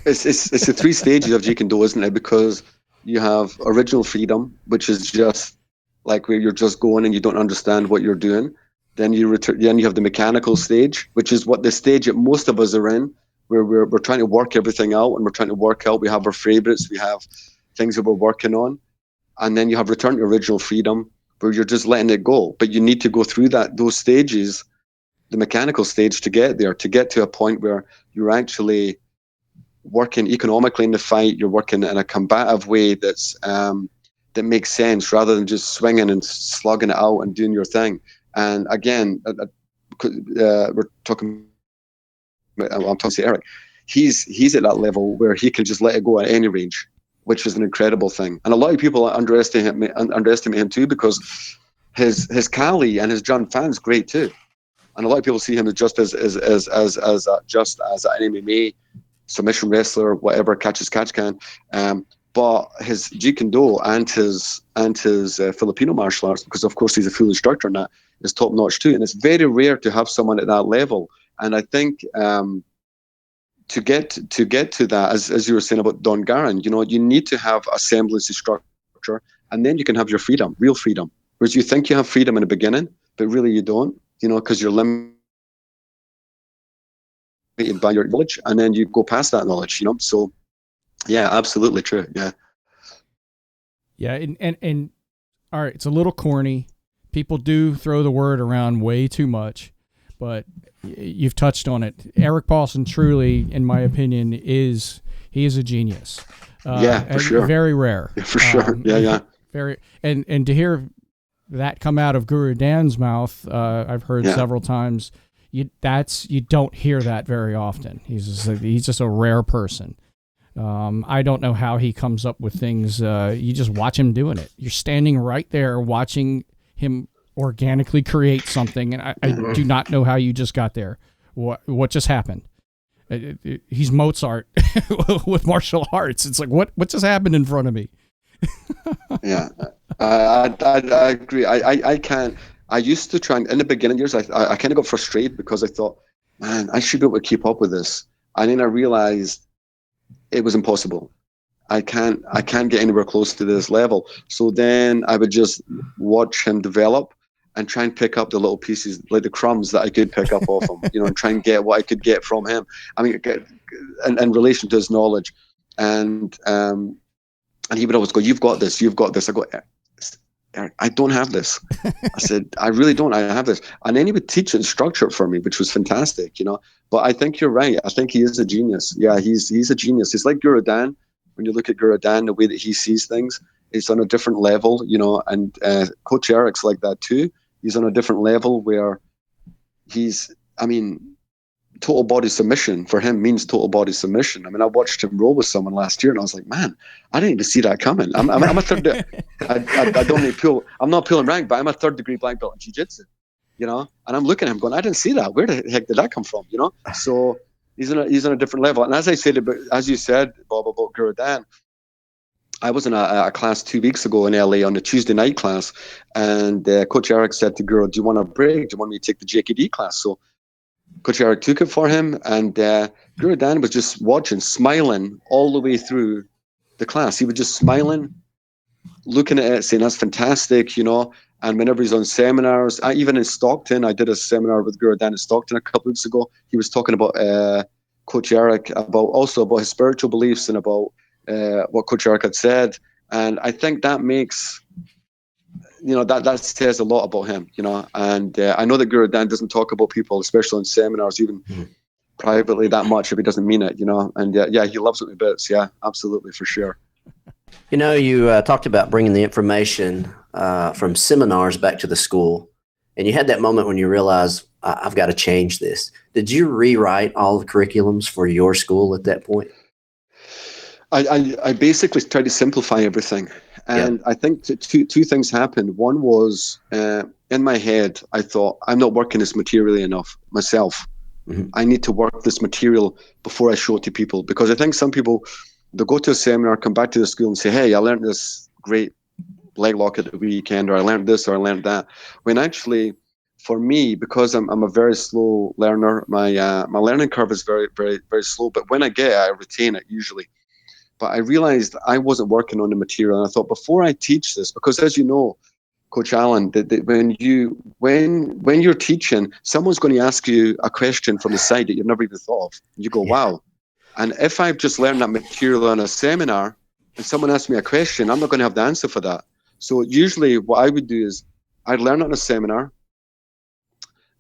It's the 3 stages of Jeet Kune Do, isn't it? Because you have original freedom, which is just like where you're just going and you don't understand what you're doing. Then you have the mechanical stage, which is what the stage that most of us are in, where we're trying to work everything out, and we're trying to work out. We have our favorites, we have things that we're working on. And then you have return to original freedom, where you're just letting it go. But you need to go through those stages, the mechanical stage, to get there, to get to a point where you're actually working economically in the fight. You're working in a combative way that makes sense, rather than just swinging and slugging it out and doing your thing. And again, we're talking. I'm talking to Erik. He's at that level where he can just let it go at any range, which is an incredible thing. And a lot of people underestimate him too, because his Kali and his Jun Fan's great too. And a lot of people see him as just as an MMA submission wrestler, whatever, catch can. But his Jeet Kune Do and his Filipino martial arts, because of course he's a full instructor in that, is top notch too. And it's very rare to have someone at that level. And I think to get to that, as you were saying about Don Guerin, you need to have a semblance of structure, and then you can have your freedom, real freedom. Whereas you think you have freedom in the beginning, but really you don't, because you're limited by your knowledge, and then you go past that knowledge, So, yeah, absolutely true. Yeah. Yeah, and all right, it's a little corny, people do throw the word around way too much, but you've touched on it. Erik Paulson truly, in my opinion, is a genius. For sure. Very rare. Yeah, for sure. Yeah. Very, and to hear that come out of Guro Dan's mouth, I've heard several times. You don't hear that very often. He's just a rare person. I don't know how he comes up with things. You just watch him doing it. You're standing right there watching him organically create something, and I do not know how you just got there. What just happened? He's Mozart with martial arts. It's like what just happened in front of me? Yeah, I agree. I can't. I used to try, and in the beginning years, I kind of got frustrated because I thought, man, I should be able to keep up with this. And then I realized it was impossible. I can't get anywhere close to this level. So then I would just watch him develop and try and pick up the little pieces, like the crumbs that I could pick up off him, and try and get what I could get from him. I mean, in relation to his knowledge, and he would always go, "You've got this. You've got this." I go, "Erik, I don't have this." I said, "I really don't. I have this." And then he would teach and structure it for me, which was fantastic, But I think you're right. I think he is a genius. Yeah, he's a genius. He's like Guro Dan. When you look at Guro Dan, the way that he sees things, it's on a different level, and Coach Erik's like that too. He's on a different level where total body submission for him means total body submission. I mean, I watched him roll with someone last year and I was like, man, I didn't even see that coming. I'm a third, I don't need pull. I'm not pulling rank, but I'm a 3rd degree black belt in jiu-jitsu, and I'm looking at him going, I didn't see that. Where the heck did that come from? So he's on a different level. And as I said, as you said, Bob, about Guro Dan, I was in a class 2 weeks ago in LA on the Tuesday night class, and Coach Erik said to Guro, "Do you want a break? Do you want me to take the JKD class?" So Coach Erik took it for him, and Guro Dan was just watching, smiling all the way through the class. He was just smiling, looking at it, saying, "That's fantastic," And whenever he's on seminars, even in Stockton, I did a seminar with Guro Dan in Stockton a couple of weeks ago. He was talking about Coach Erik, about his spiritual beliefs and about what Coach Erik had said. And I think that makes, that says a lot about him, And I know that Guro Dan doesn't talk about people, especially in seminars, even privately, that much if he doesn't mean it, And he loves it to bits. Yeah, absolutely, for sure. You talked about bringing the information from seminars back to the school, and you had that moment when you realized, I've got to change this. Did you rewrite all the curriculums for your school at that point? I basically tried to simplify everything. And I think two things happened. One was in my head, I thought, I'm not working this materially enough myself. Mm-hmm. I need to work this material before I show it to people. Because I think some people, they'll go to a seminar, come back to the school and say, hey, I learned this great leg lock at the weekend, or I learned this, or I learned that. When actually, for me, because I'm a very slow learner, my learning curve is very, very, very slow. But when I get it, I retain it usually. But I realized I wasn't working on the material, and I thought, before I teach this, because as you know, Coach Allen, that when you're teaching, someone's going to ask you a question from the side that you've never even thought of. And you go, wow. And if I've just learned that material on a seminar, and someone asks me a question, I'm not going to have the answer for that. So usually, what I would do is I'd learn it on a seminar.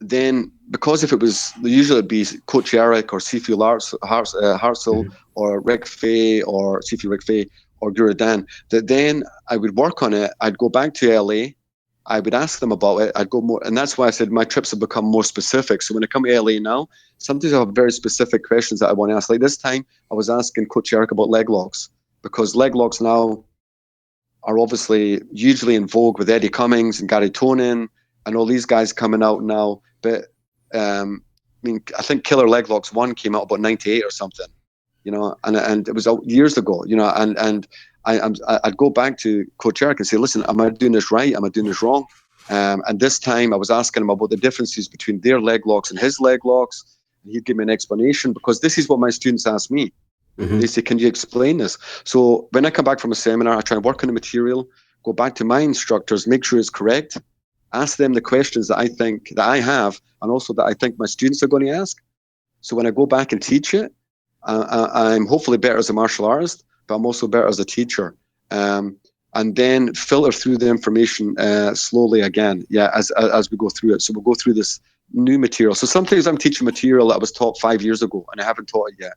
Then, because if it was, usually it'd be Coach Erik or Sifu Hartzell or Rick Fay or Sifu Rick Fay or Guro Dan, that then I would work on it. I'd go back to LA. I would ask them about it. I'd go more, and that's why I said my trips have become more specific. So when I come to LA now, sometimes I have very specific questions that I want to ask. Like this time, I was asking Coach Erik about leg locks, because leg locks now are obviously hugely in vogue with Eddie Cummings and Gary Tonin and all these guys coming out now. But I think Killer Leg Locks 1 came out about 98 or something, and it was years ago, and I'd go back to Coach Erik and say, listen, am I doing this right? Am I doing this wrong? And this time I was asking him about the differences between their leg locks and his leg locks. And he'd give me an explanation, because this is what my students ask me. Mm-hmm. They say, can you explain this? So when I come back from a seminar, I try and work on the material, go back to my instructors, make sure it's correct, ask them the questions that I think that I have, and also that I think my students are going to ask. So when I go back and teach it, I'm hopefully better as a martial artist, but I'm also better as a teacher. and then filter through the information slowly again. As we go through it. So we'll go through this new material. So sometimes I'm teaching material that was taught 5 years ago, and I haven't taught it yet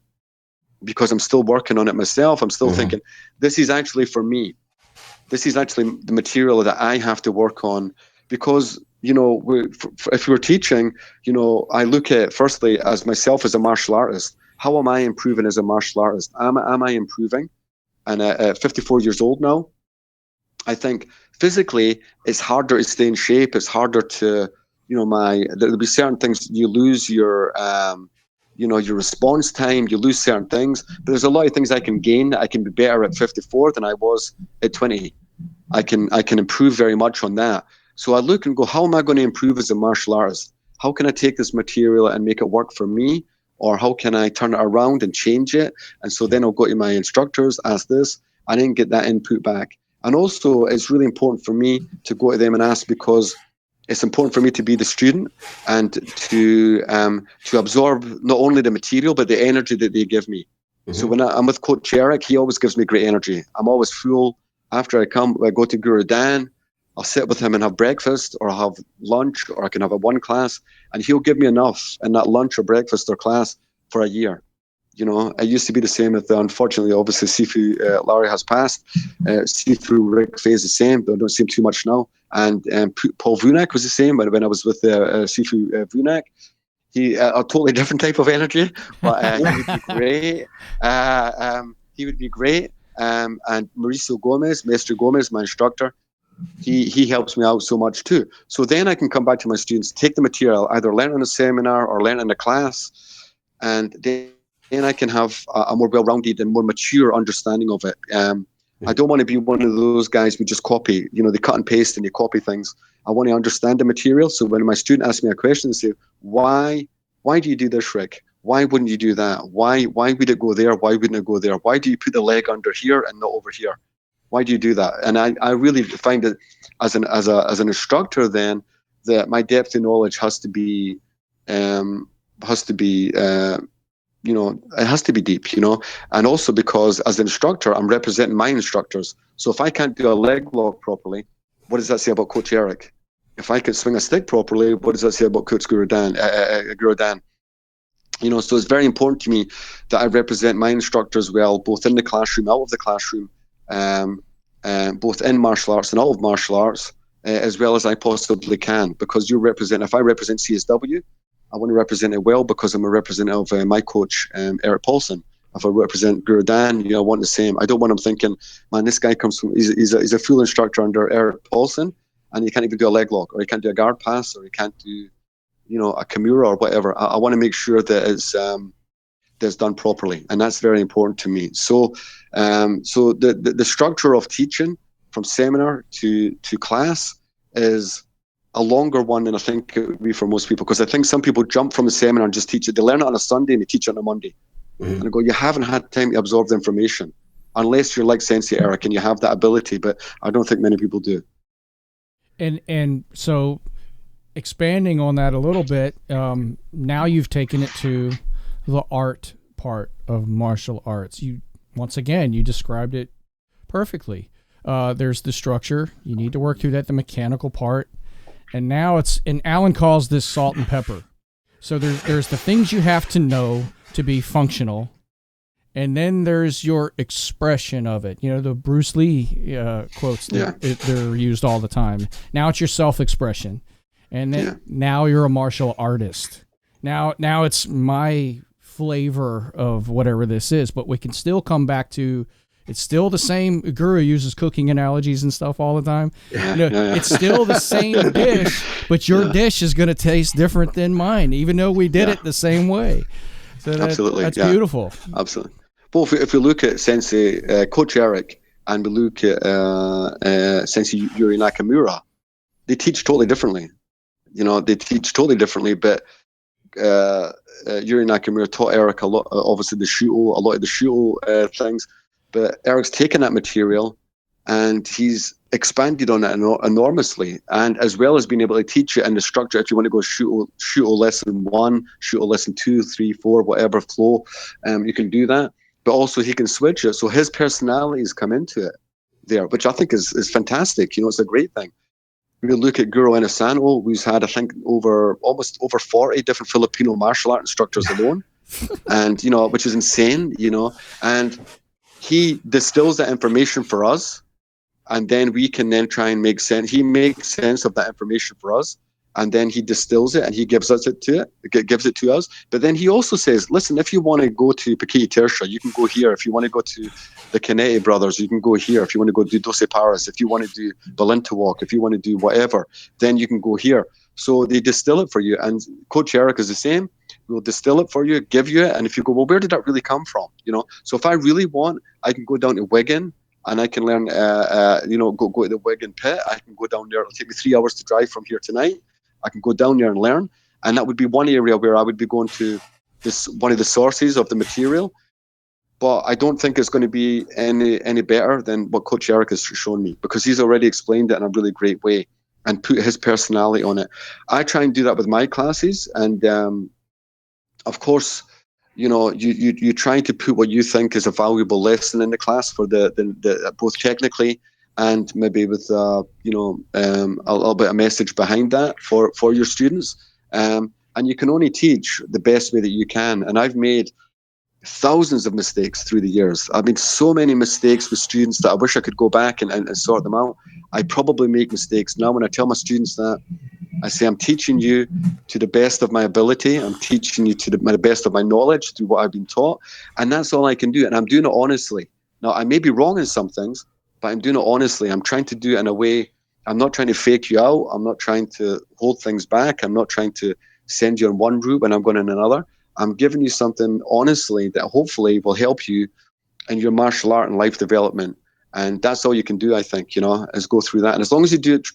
because I'm still working on it myself. I'm still thinking, this is actually for me. This is actually the material that I have to work on, because, if we're teaching, I look at firstly as myself as a martial artist. How am I improving as a martial artist? Am I improving? And at 54 years old now, I think physically it's harder to stay in shape. It's harder to, there'll be certain things you lose your response time, you lose certain things. But there's a lot of things I can gain. I can be better at 54 than I was at 20. I can improve very much on that. So I look and go, how am I going to improve as a martial artist? How can I take this material and make it work for me? Or how can I turn it around and change it? And so then I'll go to my instructors, ask this, and then get that input back. And also, it's really important for me to go to them and ask, because it's important for me to be the student and to absorb not only the material, but the energy that they give me. So when I'm with Coach Erik, he always gives me great energy. I'm always full. After I go to Guro Dan, I'll sit with him and have breakfast, or I'll have lunch, or I can have a one class, and he'll give me enough in that lunch or breakfast or class for a year. It used to be the same with, unfortunately, obviously, Sifu Larry has passed. Sifu Rick Fay is the same, but I don't see him too much now. And Paul Vunak was the same when I was with Sifu Vunak. He a totally different type of energy, but he would be great. He would be great. And Mauricio Gomez, Maestro Gomez, my instructor, he helps me out so much too. So then I can come back to my students, take the material, either learn in a seminar or learn in a class, and then I can have a more well-rounded and more mature understanding of it. I don't want to be one of those guys who just copy, they cut and paste and you copy things. I want to understand the material. So when my student asks me a question, they say, why do you do this, Rick? Why wouldn't you do that? Why would it go there? Why wouldn't it go there? Why do you put the leg under here and not over here? Why do you do that? And I really find that as an instructor, then, that my depth of knowledge has to be it has to be deep, and also because as an instructor, I'm representing my instructors. So if I can't do a leg lock properly, what does that say about Coach Erik? If I can swing a stick properly, what does that say about Coach Guro Dan? So it's very important to me that I represent my instructors well, both in the classroom, out of the classroom, both in martial arts and out of martial arts, as well as I possibly can. Because if I represent CSW, I want to represent it well, because I'm a representative of my coach, Erik Paulson. If I represent Guro Dan, I want the same. I don't want him thinking, man, this guy comes from, he's a full instructor under Erik Paulson, and he can't even do a leg lock, or he can't do a guard pass, or he can't do, a Kimura or whatever. I want to make sure that it's done properly, and that's very important to me. So, the structure of teaching from seminar to class is a longer one than I think it would be for most people, because I think some people jump from the seminar and just teach it. They learn it on a Sunday and they teach it on a Monday. And I go, you haven't had time to absorb the information, unless you're like Sensei Erik and you have that ability, but I don't think many people do. And so, expanding on that a little bit, now you've taken it to the art part of martial arts. Once again, you described it perfectly. There's the structure. You need to work through that, the mechanical part. And now and Alan calls this salt and pepper. So there's the things you have to know to be functional. And then there's your expression of it. The Bruce Lee quotes, they're used all the time. Now it's your self-expression. And then now you're a martial artist. Now it's my flavor of whatever this is, but we can still come back to, it's still the same. Guro uses cooking analogies and stuff all the time. It's still the same dish, but your dish is going to taste different than mine, even though we did it the same way. So absolutely, that's beautiful. Absolutely. Well, if we look at Sensei Coach Erik, and we look at Sensei Yuri Nakamura, they teach totally differently. But Yuri Nakamura taught Erik a lot, obviously a lot of the Shuto things. But Erik's taken that material and he's expanded on it enormously, and as well as being able to teach it in the structure. If you want to go Shuto lesson 1, Shuto lesson 2, 3, 4, whatever flow, you can do that. But also he can switch it, so his personalities come into it. there, which I think is fantastic. It's a great thing. We look at Guro Inosanto, who's had, I think, almost over 40 different Filipino martial art instructors alone, and which is insane. And he distills that information for us, and then we can then try and make sense. He makes sense of that information for us, and then he distills it and he gives it to us. But then he also says, listen, if you want to go to Pakiti Tersha, you can go here. If you want to go to the Canete brothers, you can go here. If you want to go do Doce Paras, if you want to do Balintawak, if you want to do whatever, then you can go here. So they distill it for you. And Coach Erik is the same. We'll distill it for you, give you it. And if you go, well, where did that really come from? So if I really want, I can go down to Wigan and I can learn, go to the Wigan pit. I can go down there. It'll take me 3 hours to drive from here tonight. I can go down there and learn. And that would be one area where I would be going to one of the sources of the material. But I don't think it's going to be any better than what Coach Erik has shown me, because he's already explained it in a really great way and put his personality on it. I try and do that with my classes. And of course, you try to put what you think is a valuable lesson in the class for the both technically and maybe with a little bit of message behind that for your students. And you can only teach the best way that you can. And I've made thousands of mistakes through the years. I've made so many mistakes with students that I wish I could go back and sort them out. I probably make mistakes. Now when I tell my students that, I say I'm teaching you to the best of my ability. I'm teaching you to the best of my knowledge through what I've been taught. And that's all I can do. And I'm doing it honestly. Now, I may be wrong in some things, but I'm doing it honestly. I'm trying to do it in a way. I'm not trying to fake you out. I'm not trying to hold things back. I'm not trying to send you on one route when I'm going in another. I'm giving you something honestly that hopefully will help you in your martial art and life development. And that's all you can do, I think, is go through that. And as long as you do it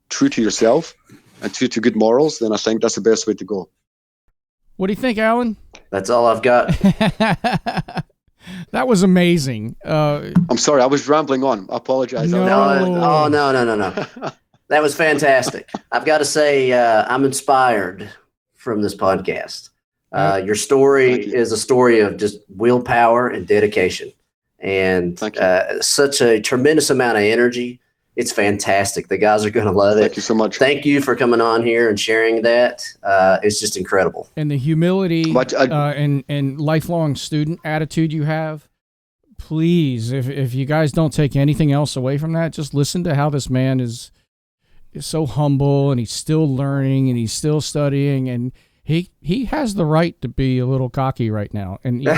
true to yourself and true to good morals, then I think that's the best way to go. What do you think, Alan? That's all I've got. That was amazing. I'm sorry, I was rambling on. I apologize. No. No. That was fantastic. I've got to say, I'm inspired from this podcast. Your story is a story of just willpower and dedication, and such a tremendous amount of energy. It's fantastic. The guys are going to love it. Thank you so much. Thank you for coming on here and sharing that. It's just incredible. And the humility and lifelong student attitude you have. Please, if you guys don't take anything else away from that, just listen to how this man is so humble, and he's still learning, and he's still studying, and he has the right to be a little cocky right now. And you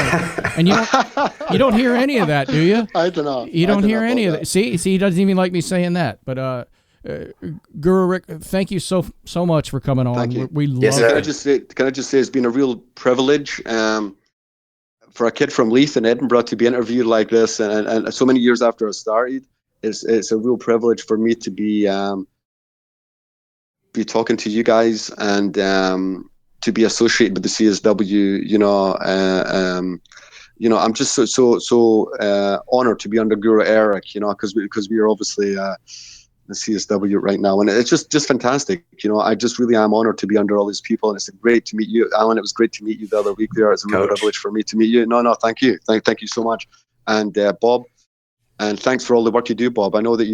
don't hear any of that, do you? I don't know. You don't hear any of that. See, he doesn't even like me saying that. But Guro Rick, thank you so much for coming on. Thank you. We love Yes, it. Can I just say it's been a real privilege for a kid from Leith in Edinburgh to be interviewed like this, and so many years after I started. It's a real privilege for me to be talking to you guys and to be associated with the CSW. I'm just so honored to be under Guro Erik, because we are obviously the CSW right now, and it's just fantastic. I just really am honored to be under all these people, and it's great to meet you, Alan. It was great to meet you the other week there. It's a real privilege for me to meet you. No, thank you. Thank you so much. And Bob, and thanks for all the work you do, Bob. I know that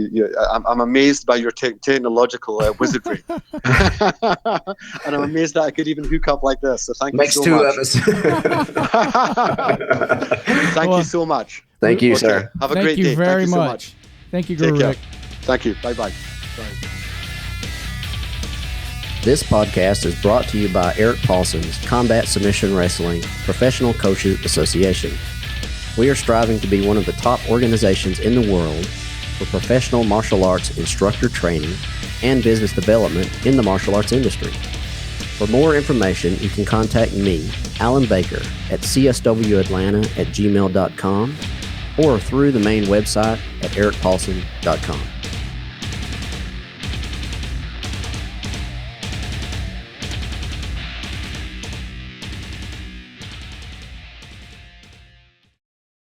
I'm amazed by your technological wizardry. And I'm amazed that I could even hook up like this. So thank you so much. Makes two of us. Thank you so much. Thank you, sir. Have a great day. Thank you very so much. Thank you, Take Guro care. Rick. Thank you. Bye-bye. Bye. This podcast is brought to you by Erik Paulsen's Combat Submission Wrestling Professional Coaches Association. We are striving to be one of the top organizations in the world for professional martial arts instructor training and business development in the martial arts industry. For more information, you can contact me, Alan Baker, at cswatlanta@gmail.com or through the main website at erikpaulsen.com.